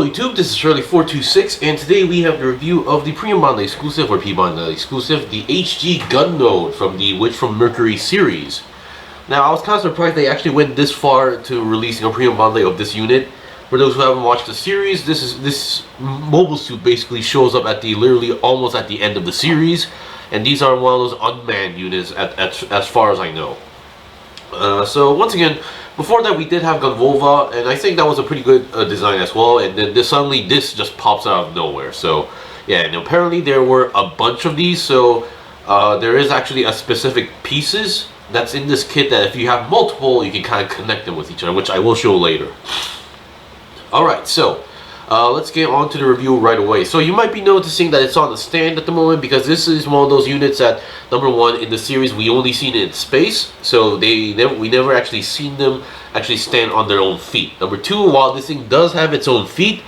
YouTube, this is Shirley426, and today we have the review of the P-Bandai Exclusive, or P-Bandai Exclusive, the HG Gundnode from the Witch from Mercury series. Now, I was kind of surprised they actually went this far to releasing a P-Bandai of this unit. For those who haven't watched the series, this mobile suit basically shows up at literally almost at the end of the series, and these are one of those unmanned units as far as I know. So once again, before that we did have Gunvolva, and I think that was a pretty good design as well, and then suddenly this just pops out of nowhere. So yeah, and apparently there were a bunch of these, so there is actually a specific pieces that's in this kit that if you have multiple, you can kind of connect them with each other, which I will show later. Alright, so let's get on to the review right away. So you might be noticing that it's on the stand at the moment, because this is one of those units that, number one, in the series we only seen it in space, so we never actually seen them actually stand on their own feet. Number two, while this thing does have its own feet,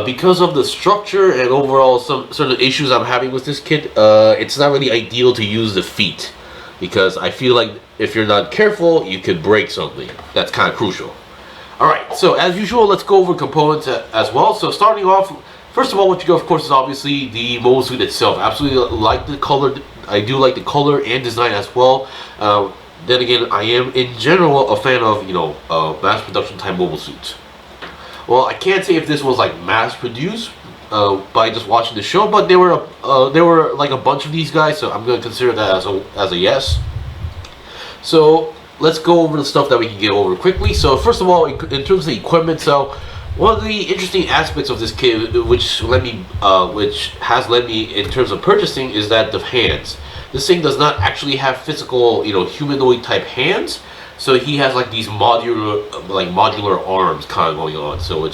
because of the structure and overall some certain issues I'm having with this kit, it's not really ideal to use the feet, because I feel like if you're not careful, you could break something. That's kind of crucial. Alright, so as usual, let's go over components as well. So starting off, first of all, what you go, of course, is obviously the mobile suit itself. Absolutely like the color. I do like the color and design as well. Then again, I am in general a fan of, mass production type mobile suits. Well, I can't say if this was like mass produced by just watching the show, but there were like a bunch of these guys, so I'm going to consider that as a yes. So let's go over the stuff that we can get over quickly. So first of all, in terms of the equipment, so one of the interesting aspects of this kit, which has led me in terms of purchasing, is that the hands. This thing does not actually have physical, humanoid type hands. So he has like these modular arms kind of going on. So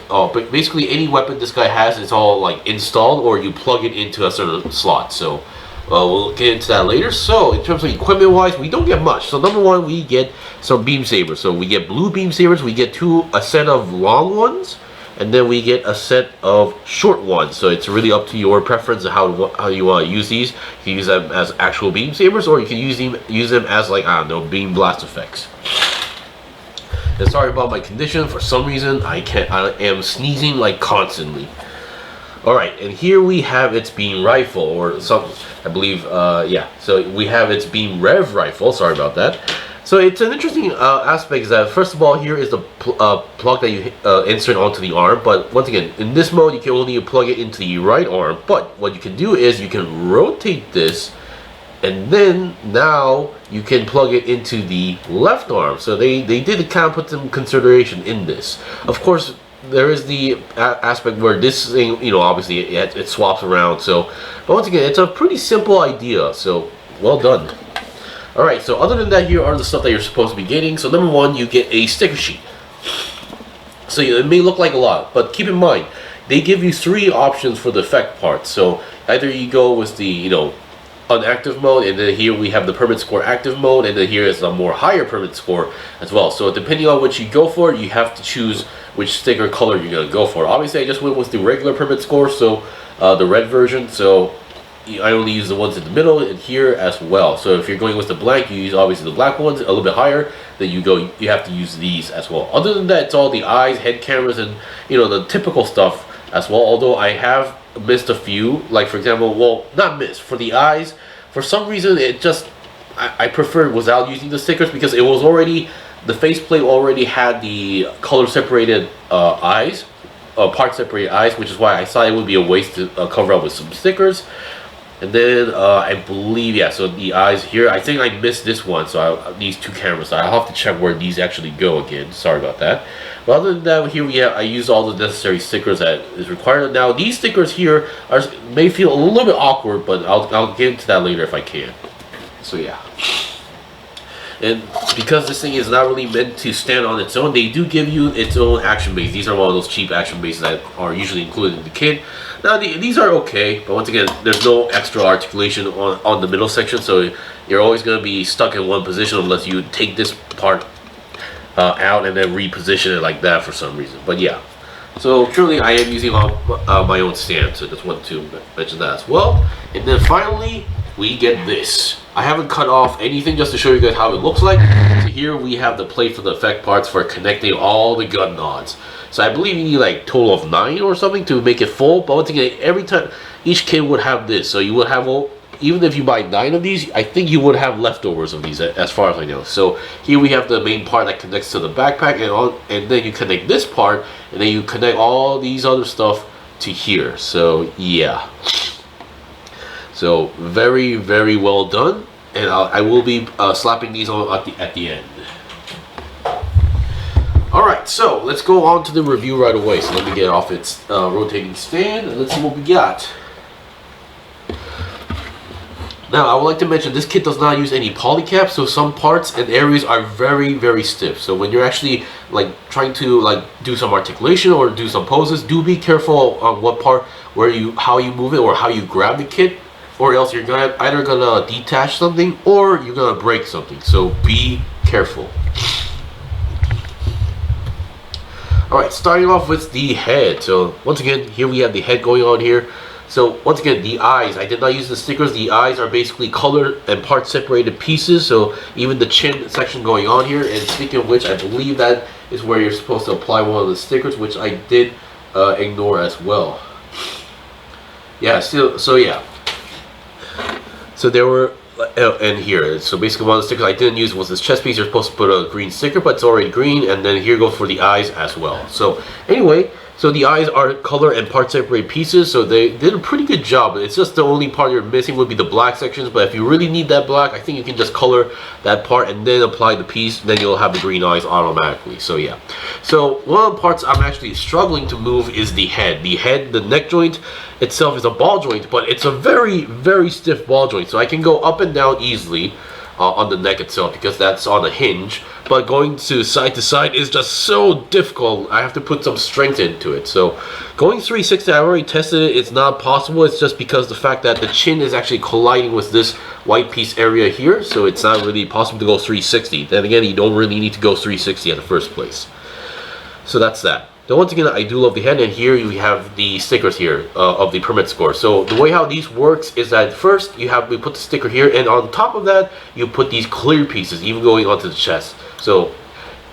but basically any weapon this guy has, it's all like installed, or you plug it into a certain slot. So we'll get into that later. So in terms of equipment wise, we don't get much. So number one, we get some beam sabers. So we get blue beam sabers, we get a set of long ones, and then we get a set of short ones. So it's really up to your preference of how you want to use these. You can use them as actual beam sabers, or you can use them as, like, I don't know, beam blast effects. And sorry about my condition. For some reason I am sneezing like constantly. Alright, and here we have its beam rifle, or something, I believe, yeah. So we have its beam rev rifle, sorry about that. So it's an interesting aspect, is that first of all, here is the plug that you insert onto the arm, but once again, in this mode, you can only plug it into the right arm, but what you can do is you can rotate this, and then now you can plug it into the left arm. So they did kind of put some consideration in this. Of course, there is the aspect where this thing, obviously it swaps around. So, but once again, it's a pretty simple idea. So, well done. All right. So, other than that, here are the stuff that you're supposed to be getting. So, number one, you get a sticker sheet. So it may look like a lot, but keep in mind they give you 3 options for the effect parts. So either you go with the unactive mode, and then here we have the permit score active mode, and then here is a more higher permit score as well. So depending on which you go for, you have to choose which sticker color you're going to go for. Obviously I just went with the regular permit score, so the red version, so I only use the ones in the middle and here as well. So if you're going with the blank, you use obviously the black ones, a little bit higher, then you have to use these as well. Other than that, it's all the eyes, head cameras, and the typical stuff as well, although I have missed a few. Like, for example, well, not missed, for the eyes, for some reason I preferred without using the stickers, because it was already, the faceplate already had the color separated eyes, part separated eyes, which is why I thought it would be a waste to cover up with some stickers. And then I believe, yeah, so the eyes here, I think I missed this one, so these 2 cameras, so I'll have to check where these actually go again. Sorry about that. But other than that, here I use all the necessary stickers that is required. Now these stickers here may feel a little bit awkward, but I'll get into that later if I can. So yeah. And because this thing is not really meant to stand on its own, they do give you its own action base. These are one of those cheap action bases that are usually included in the kit. Now these are okay, but once again, there's no extra articulation on the middle section, so you're always going to be stuck in one position unless you take this part out and then reposition it like that for some reason. But yeah, so currently I am using my own stand, so just want to mention that as well. And then finally, we get this. I haven't cut off anything, just to show you guys how it looks like. So here we have the plate for the effect parts for connecting all the gun nods. So I believe you need like total of 9 or something to make it full. But once again, every time each kit would have this, so you would have even if you buy 9 of these, I think you would have leftovers of these as far as I know. So here we have the main part that connects to the backpack, and then you connect this part, and then you connect all these other stuff to here. So yeah, so very, very well done, and I will be slapping these on at the end. Alright, so let's go on to the review right away. So let me get off its rotating stand, and let's see what we got. Now, I would like to mention this kit does not use any polycaps, so some parts and areas are very, very stiff. So when you're actually like trying to like do some articulation or do some poses, do be careful on what part, how you move it or how you grab the kit, or else you're either gonna detach something or you're gonna break something. So be careful. Alright, starting off with the head. So once again, here we have the head going on here. So once again, the eyes, I did not use the stickers. The eyes are basically colored and part separated pieces. So even the chin section going on here. And speaking of which, I believe that is where you're supposed to apply one of the stickers, which I did ignore as well. Yeah, so yeah. So there were, and here, so basically one of the stickers I didn't use was this chest piece. You're supposed to put a green sticker, but it's already green. And then here goes for the eyes as well. So anyway, so the eyes are color and part separated pieces, so they did a pretty good job. It's just the only part you're missing would be the black sections, but if you really need that black, I think you can just color that part and then apply the piece, then you'll have the green eyes automatically. So yeah. So one of the parts I'm actually struggling to move is the head. The neck joint itself is a ball joint, but it's a very, very stiff ball joint, so I can go up and down easily on the neck itself because that's on a hinge, but going to side is just so difficult. I have to put some strength into it. So going 360, I already tested it, it's not possible. It's just because the fact that the chin is actually colliding with this white piece area here, so it's not really possible to go 360. Then again, you don't really need to go 360 in the first place. So that's that. Now once again, I do love the head, and here you have the stickers here of the Permet score. So the way how these works is that first we put the sticker here, and on top of that you put these clear pieces, even going onto the chest. So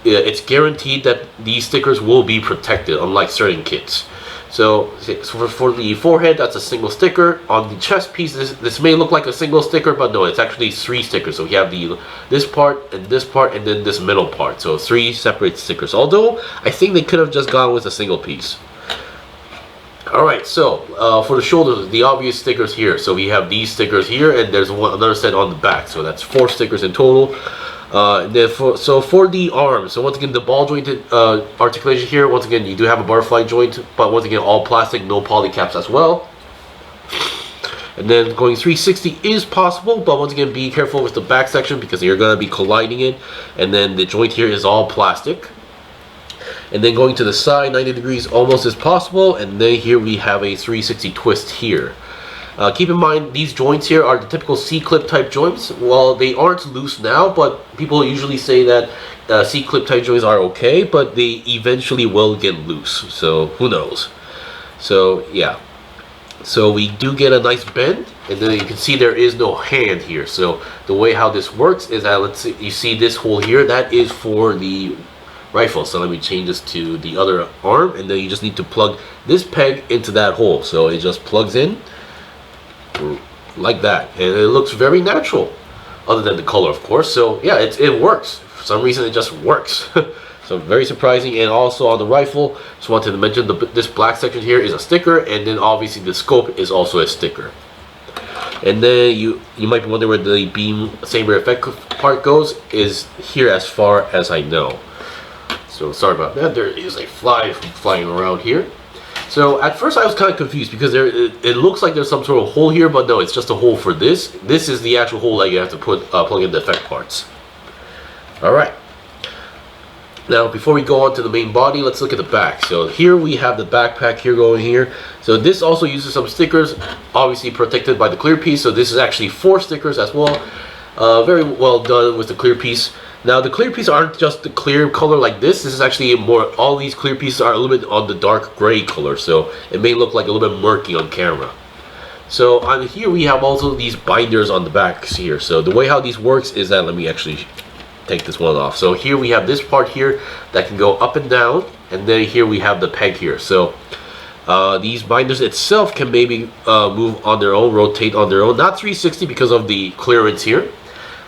it's guaranteed that these stickers will be protected, unlike certain kits. So for the forehead, that's a single sticker. On the chest piece, this may look like a single sticker, but no, it's actually 3 stickers. So we have this part, and then this middle part. So 3 separate stickers. Although I think they could have just gone with a single piece. Alright, so for the shoulders, the obvious stickers here. So we have these stickers here, and there's another set on the back. So that's 4 stickers in total. Then for the arms, so once again the ball jointed articulation here, once again you do have a butterfly joint, but once again all plastic, no polycaps as well. And then going 360 is possible, but once again be careful with the back section because you're going to be colliding it. And then the joint here is all plastic. And then going to the side 90 degrees almost is possible, and then here we have a 360 twist here. Keep in mind, these joints here are the typical C-clip type joints. Well, they aren't loose now, but people usually say that C-clip type joints are okay, but they eventually will get loose. So who knows? So yeah. So we do get a nice bend, and then you can see there is no hand here. So the way how this works is that, let's see, you see this hole here, that is for the rifle. So let me change this to the other arm, and then you just need to plug this peg into that hole. So it just plugs in like that, and it looks very natural, other than the color of course. So yeah, it works. For some reason it just works. So very surprising. And also on the rifle, just wanted to mention this black section here is a sticker, and then obviously the scope is also a sticker. And then you might be wondering where the beam saber effect part goes, is here as far as I know. So sorry about that, there is a fly flying around here. So at first I was kind of confused because it looks like there's some sort of hole here, but no, it's just a hole for this. This is the actual hole that you have to plug in the effect parts. Alright. Now before we go on to the main body, let's look at the back. So here we have the backpack here going here. So this also uses some stickers, obviously protected by the clear piece. So this is actually 4 stickers as well. Very well done with the clear piece. Now the clear pieces aren't just the clear color like this. This is actually more, all these clear pieces are a little bit on the dark gray color, so it may look like a little bit murky on camera. So on here we have also these binders on the backs here. So the way how these works is that, let me actually take this one off. So here we have this part here that can go up and down. and then here we have the peg here. So these binders itself can maybe move on their own, rotate on their own, not 360 because of the clearance here,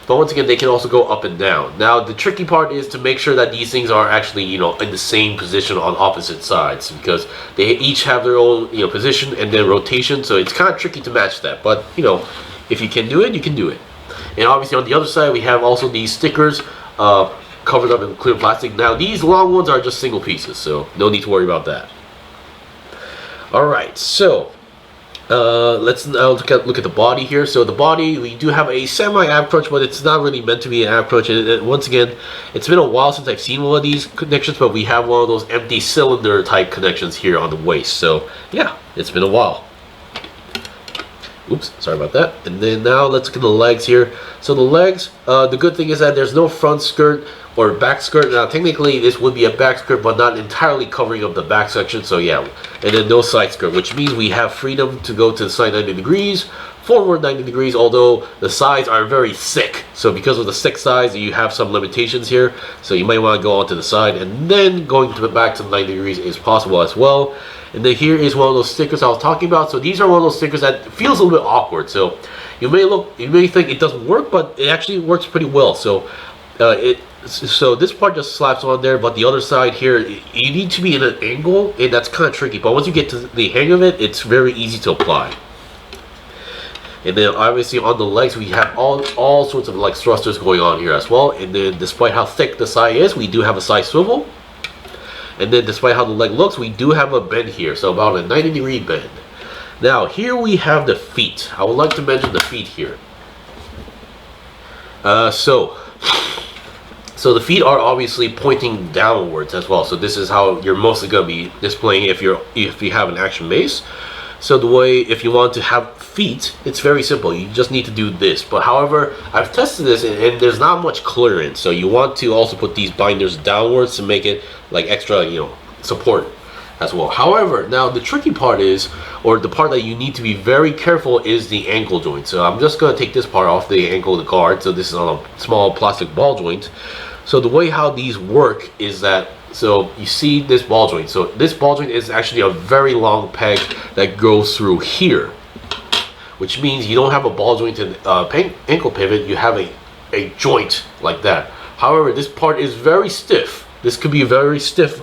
but once again they can also go up and down. Now the tricky part is to make sure that these things are actually, you know, in the same position on opposite sides, because they each have their own, you know, position and then rotation, so it's kind of tricky to match that. But you know, if you can do it, you can do it. And obviously on the other side we have also these stickers covered up in clear plastic. Now these long ones are just single pieces, so no need to worry about that. Alright, so let's now look at the body here. So the body, we do have a semi-ab crutch, but it's not really meant to be an ab crutch. And once again, it's been a while since I've seen one of these connections, but we have one of those empty cylinder type connections here on the waist. So yeah, it's been a while. Oops, sorry about that. And then now let's look at the legs here. So the legs, the good thing is that there's no front skirt or back skirt. Now technically this would be a back skirt, but not entirely covering up the back section, so yeah. And then no side skirt, which means we have freedom to go to the side 90 degrees, forward 90 degrees, although the sides are very thick. So because of the thick sides, you have some limitations here, so you might want to go onto the side, and then going to the back to 90 degrees is possible as well. And then here is one of those stickers I was talking about. So these are one of those stickers that feels a little bit awkward. So you may think it doesn't work, but it actually works pretty well. So so this part just slaps on there, but the other side here, you need to be in an angle, and that's kind of tricky. But once you get to the hang of it, it's very easy to apply. And then obviously on the legs, we have all sorts of like thrusters going on here as well. And then despite how thick the side is, we do have a side swivel. And then despite how the leg looks, we do have a bend here, so about a 90-degree bend. Now here we have the feet. I would like to mention the feet here. So the feet are obviously pointing downwards as well. So this is how you're mostly going to be displaying if you have an action base. So the way, if you want to have feet, it's very simple. You just need to do this. But however, I've tested this and there's not much clearance. So you want to also put these binders downwards to make it like extra, you know, support as well. However, now the tricky part is, or the part that you need to be very careful is the ankle joint. So I'm just going to take this part off the ankle of the guard. So this is on a small plastic ball joint. So the way how these work is that, so you see this ball joint. So this ball joint is actually a very long peg that goes through here, which means you don't have a ball joint and ankle pivot. You have a joint like that. However, this part is very stiff. This could be very stiff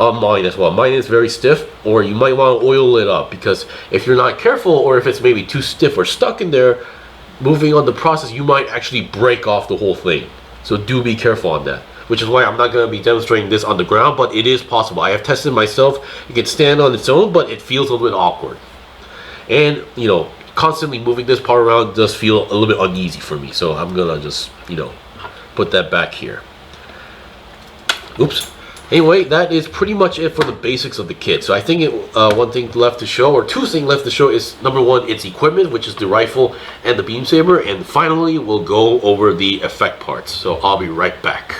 on mine as well. Mine is very stiff, or you might want to oil it up, because if you're not careful, or if it's maybe too stiff or stuck in there, moving on the process, you might actually break off the whole thing. So do be careful on that. Which is why I'm not going to be demonstrating this on the ground, but it is possible. I have tested myself. It can stand on its own, but it feels a little bit awkward. And, you know, constantly moving this part around does feel a little bit uneasy for me. So I'm going to just, you know, put that back here. Oops. Anyway, that is pretty much it for the basics of the kit. So I think one thing left to show, or two things left to show, is number one, its equipment, which is the rifle and the beam saber. And finally, we'll go over the effect parts. So I'll be right back.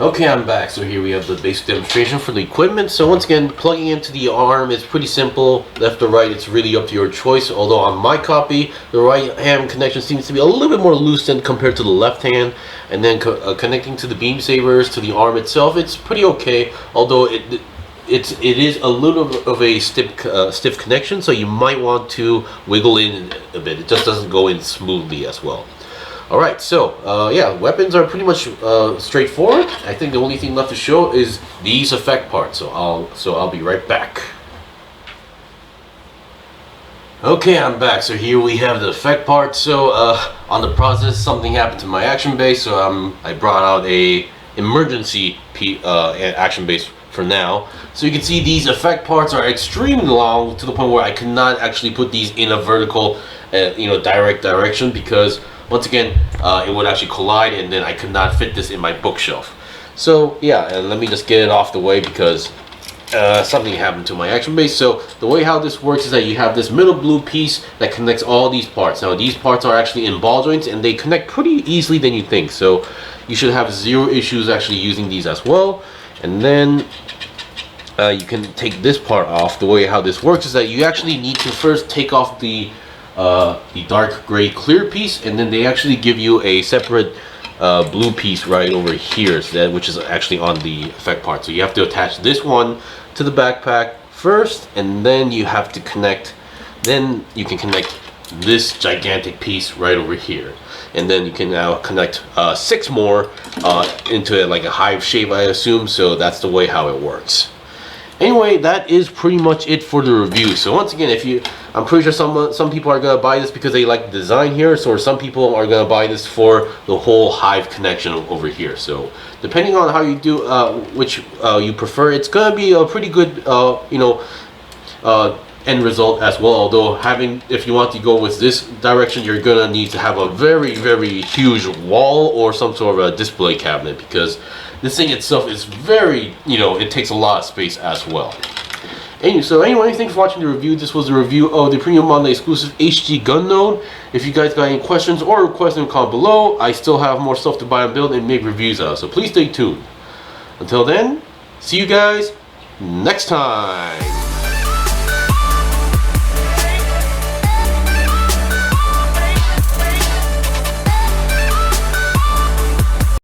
Okay, I'm back. So here we have the basic demonstration for the equipment. So once again, plugging into the arm is pretty simple. Left or right, it's really up to your choice. Although on my copy, the right hand connection seems to be a little bit more loosened compared to the left hand. And then connecting to the beam sabers to the arm itself, it's pretty okay. Although it is a little bit of a stiff connection, so you might want to wiggle in a bit. It just doesn't go in smoothly as well. Alright, so yeah, weapons are pretty much straightforward. I think the only thing left to show is these effect parts. So I'll be right back. Okay, I'm back. So here we have the effect part. So on the process, something happened to my action base, so I brought out a emergency action base for now. So you can see these effect parts are extremely long, to the point where I cannot actually put these in a vertical, direct direction, because once again, it would actually collide, and then I could not fit this in my bookshelf. So yeah, and let me just get it off the way, because something happened to my action base. So the way how this works is that you have this middle blue piece that connects all these parts. Now these parts are actually in ball joints, and they connect pretty easily than you think. So you should have zero issues actually using these as well. And then you can take this part off. The way how this works is that you actually need to first take off the dark gray clear piece, and then they actually give you a separate blue piece right over here, so that, which is actually on the effect part. So you have to attach this one to the backpack first, and then you have to connect, then you can connect this gigantic piece right over here, and then you can now connect 6 more into it like a hive shape, I assume. So that's the way how it works. Anyway, that is pretty much it for the review. So once again, I'm pretty sure some people are gonna buy this because they like the design here. So some people are gonna buy this for the whole hive connection over here. So depending on how you do, which you prefer, it's gonna be a pretty good, end result as well. Although if you want to go with this direction, you're gonna need to have a very, very huge wall or some sort of a display cabinet, because this thing itself is very, it takes a lot of space as well. So anyway, thanks for watching the review. This was a review of the P-Bandai Exclusive HG Gundnode. If you guys got any questions or requests, in the comment below. I still have more stuff to buy and build and make reviews of, so please stay tuned. Until then, see you guys next time.